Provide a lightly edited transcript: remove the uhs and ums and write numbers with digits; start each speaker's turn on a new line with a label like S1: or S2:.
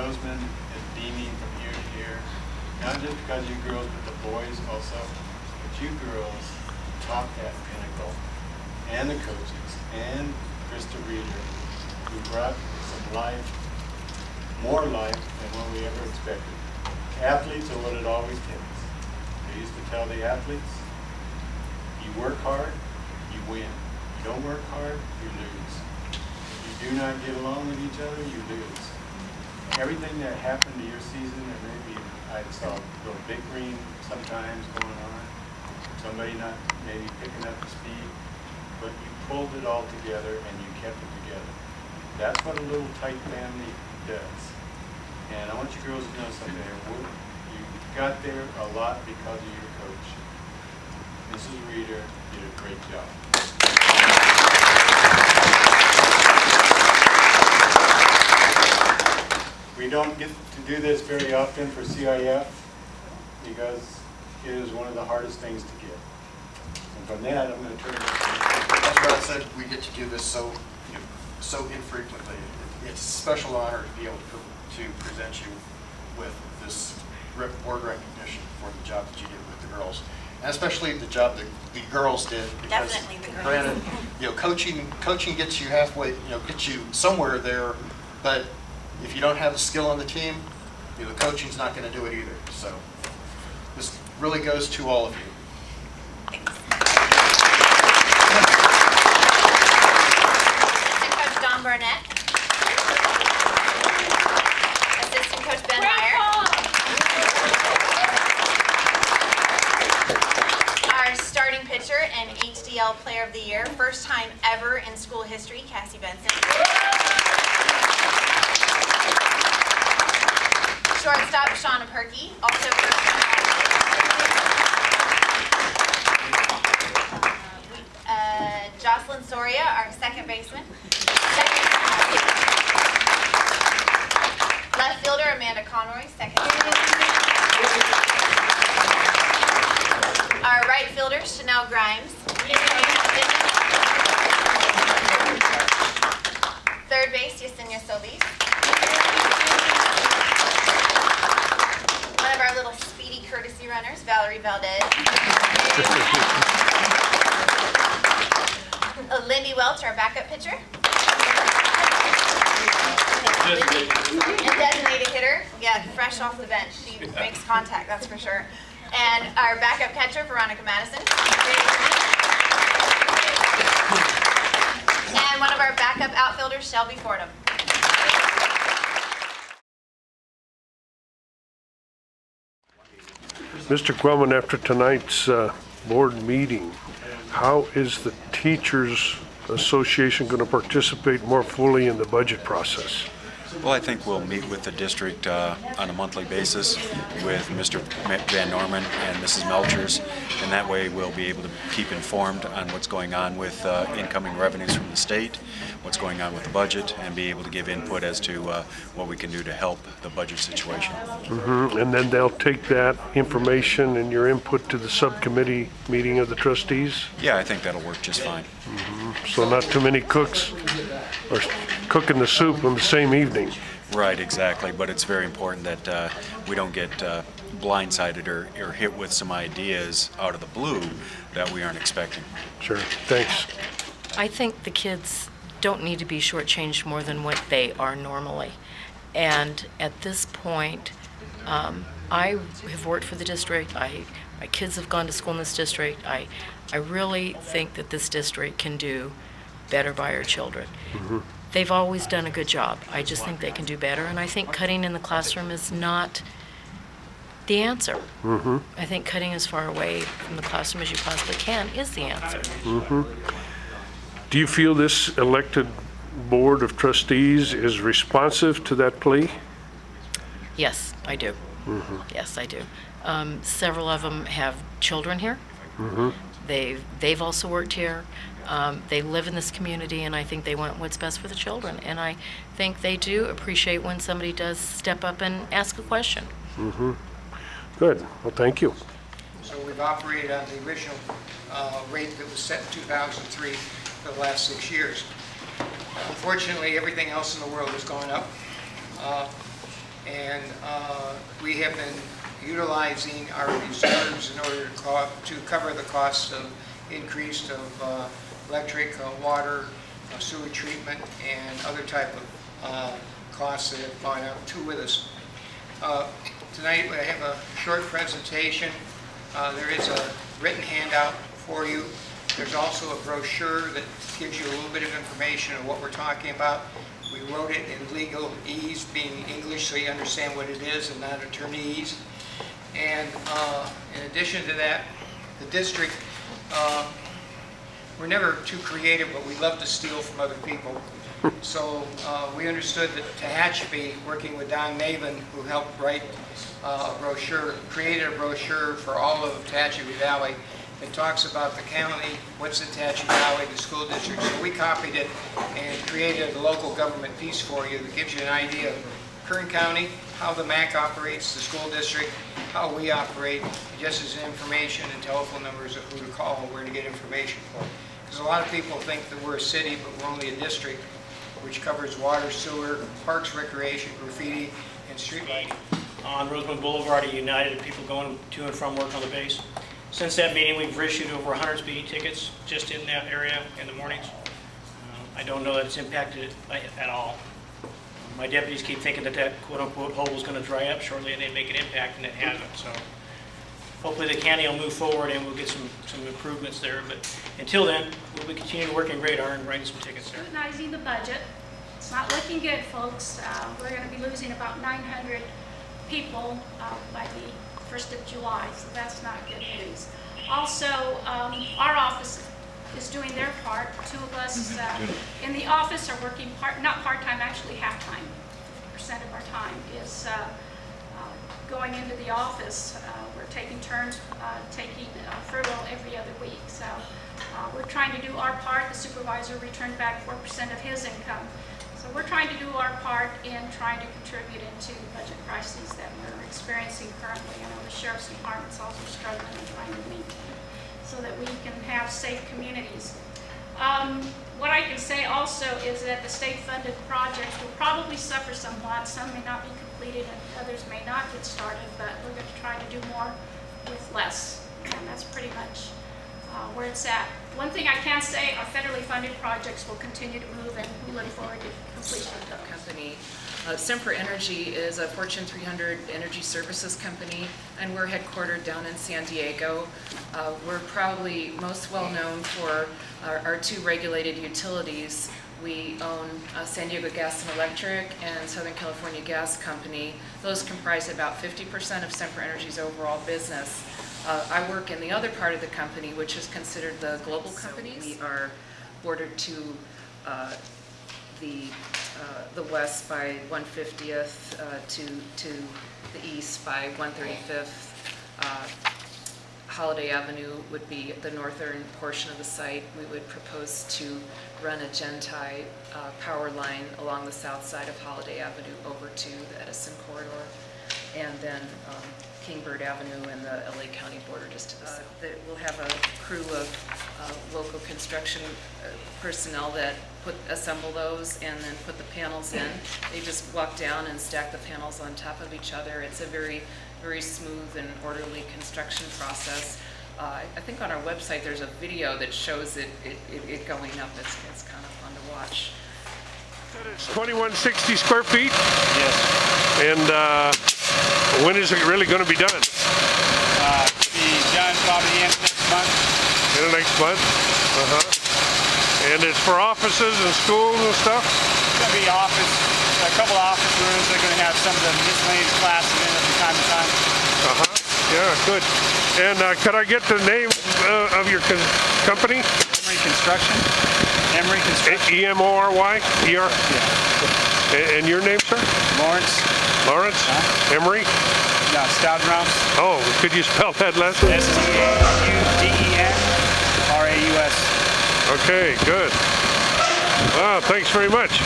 S1: Rosamond is beaming from ear to ear, not just because you girls, but the boys also. But you girls topped that pinnacle, and the coaches, and Krista Reader, who brought some life, more life than what we ever expected. Athletes are what it always takes. They used to tell the athletes, you work hard, you win. You don't work hard, you lose. If you do not get along with each other, you lose. Everything that happened to your season, and maybe I saw a little bickering sometimes going on, somebody not maybe picking up the speed, but you pulled it all together and you kept it together. That's what a little tight family does. And I want you girls to know something. You got there a lot because of your coach. Mrs. Reader did a great job. We don't get to do this very often for CIF because it is one of the hardest things to get. And from that, I'm going to turn it over.
S2: That's what I said. We get to do this so infrequently. It's a special honor to be able to present you with this award recognition for the job that you did with the girls, and especially the job that the girls did. Because
S3: definitely the girls.
S2: Granted, coaching gets you halfway, gets you somewhere there, but if you don't have the skill on the team, the coaching's not going to do it either. So this really goes to all of you.
S3: Thanks. Assistant Coach Don Burnett. Assistant Coach Ben Meyer. Our starting pitcher and HDL Player of the Year, first time ever in school history, Cassie Benson. Shortstop, Shauna Perkey, also first time. Jocelyn Soria, our second baseman. Left fielder, Amanda Conroy, second baseman. Our right fielder, Chanel Grimes. Third base, Yesenia Solis. One of our little speedy courtesy runners, Valerie Valdez. Lindy Welch, our backup pitcher. And designated hitter, yeah, fresh off the bench. She makes contact, that's for sure. And our backup catcher, Veronica Madison. And one of our backup outfielders, Shelby Fordham.
S4: Mr. Quellman, after tonight's board meeting, how is the Teachers Association going to participate more fully in the budget process?
S5: Well, I think we'll meet with the district on a monthly basis with Mr. Van Norman and Mrs. Melchers, and that way we'll be able to keep informed on what's going on with incoming revenues from the state, what's going on with the budget, and be able to give input as to what we can do to help the budget situation.
S4: Mm-hmm. And then they'll take that information and your input to the subcommittee meeting of the trustees?
S5: Yeah, I think that'll work just fine.
S4: Mm-hmm. So not too many cooks are cooking the soup on the same evening.
S5: Right, exactly, but it's very important that we don't get blindsided or hit with some ideas out of the blue that we aren't expecting.
S4: Sure, thanks.
S6: I think the kids don't need to be shortchanged more than what they are normally. And at this point, I have worked for the district. My kids have gone to school in this district. I really think that this district can do better by our children. Mm-hmm. They've always done a good job. I just think they can do better, and I think cutting in the classroom is not the answer. Mm-hmm. I think cutting as far away from the classroom as you possibly can is the answer. Mm-hmm.
S4: Do you feel this elected board of trustees is responsive to that plea?
S6: Yes, I do. Mm-hmm. Yes, I do. Several of them have children here. Mm-hmm. They've also worked here. They live in this community, and I think they want what's best for the children. And I think they do appreciate when somebody does step up and ask a question. Mm-hmm.
S4: Good. Well, thank you.
S7: So we've operated on the original rate that was set in 2003 for the last 6 years. Unfortunately, everything else in the world is going up. And we have been utilizing our reserves in order to cover the costs of increase of electric, water, sewer treatment, and other type of costs that have gone up too with us. Tonight I have a short presentation. There is a written handout for you. There's also a brochure that gives you a little bit of information on what we're talking about. We wrote it in legalese, being English, so you understand what it is and not attorneyese. And in addition to that, the district, we're never too creative, but we love to steal from other people. So we understood that Tehachapi, working with Don Maven, who helped write a brochure, created a brochure for all of Tehachapi Valley. It talks about the county, what's the Tehachapi Valley, the school district. So we copied it and created a local government piece for you that gives you an idea of Kern County, how the MAC operates, the school district, how we operate, just as information and telephone numbers of who to call and where to get information for. Because a lot of people think that we're a city, but we're only a district, which covers water, sewer, parks, recreation, graffiti, and street lighting.
S8: On Rosamond Boulevard, are united of people going to and from work on the base. Since that meeting, we've issued over 100 speeding tickets just in that area in the mornings. I don't know that it's impacted it at all. My deputies keep thinking that that quote-unquote hole was going to dry up shortly and they'd make an impact, and it hasn't. So hopefully the county will move forward and we'll get some improvements there. But until then, we'll be continuing working radar and writing some tickets there.
S9: Scrutinizing the budget. It's not looking good, folks. We're going to be losing about 900 people by the 1st of July, so that's not good news. Also, our office is doing their part. 2 of us in the office are working not part-time, actually half-time. 50% of our time is going into the office. We're taking turns taking furlough every other week. So we're trying to do our part. The supervisor returned back 4% of his income. So we're trying to do our part in trying to contribute into the budget crises that we're experiencing currently. I know the Sheriff's Department's also struggling and trying to meet so that we can have safe communities. What I can say also is that the state-funded projects will probably suffer somewhat. Some may not be completed and others may not get started, but we're going to try to do more with less. And that's pretty much where it's at. One thing I can say, our federally funded projects will continue to move, and we look forward to completion of those.
S10: Company. Sempra Energy is a Fortune 300 energy services company, and we're headquartered down in San Diego. We're probably most well known for our 2 regulated utilities. We own San Diego Gas and Electric and Southern California Gas Company. Those comprise about 50% of Sempra Energy's overall business. I work in the other part of the company, which is considered the global companies. We are bordered to the west by 150th, to the east by 135th. Holiday Avenue would be the northern portion of the site. We would propose to run a Gentai power line along the south side of Holiday Avenue over to the Edison corridor, and then Kingbird Avenue and the LA County border just to the south. We'll have a crew of local construction personnel that assemble those and then put the panels in. They just walk down and stack the panels on top of each other. It's a very, very smooth and orderly construction process. I think on our website there's a video that shows it going up. It's kind of fun to watch.
S4: It's 2160 square feet?
S11: Yes.
S4: And when is it really going to be done?
S11: Be done probably in next month.
S4: In the next month? And it's for offices and schools and stuff?
S11: It's going to be a couple of office rooms. They're going to have some of the miscellaneous classes in it from time to time.
S4: Yeah, good. And could I get the name of your company?
S11: Emery Construction. Emery Construction.
S4: E-M-O-R-Y? E-R?
S11: Yeah.
S4: And your name, sir?
S11: Lawrence.
S4: Lawrence? Emery?
S11: Yeah, Stoudenraus.
S4: Oh, could you spell that last name?
S11: S-T-A-U-D-E-N-R-A-U-S.
S4: Okay, good. Wow, thanks very much.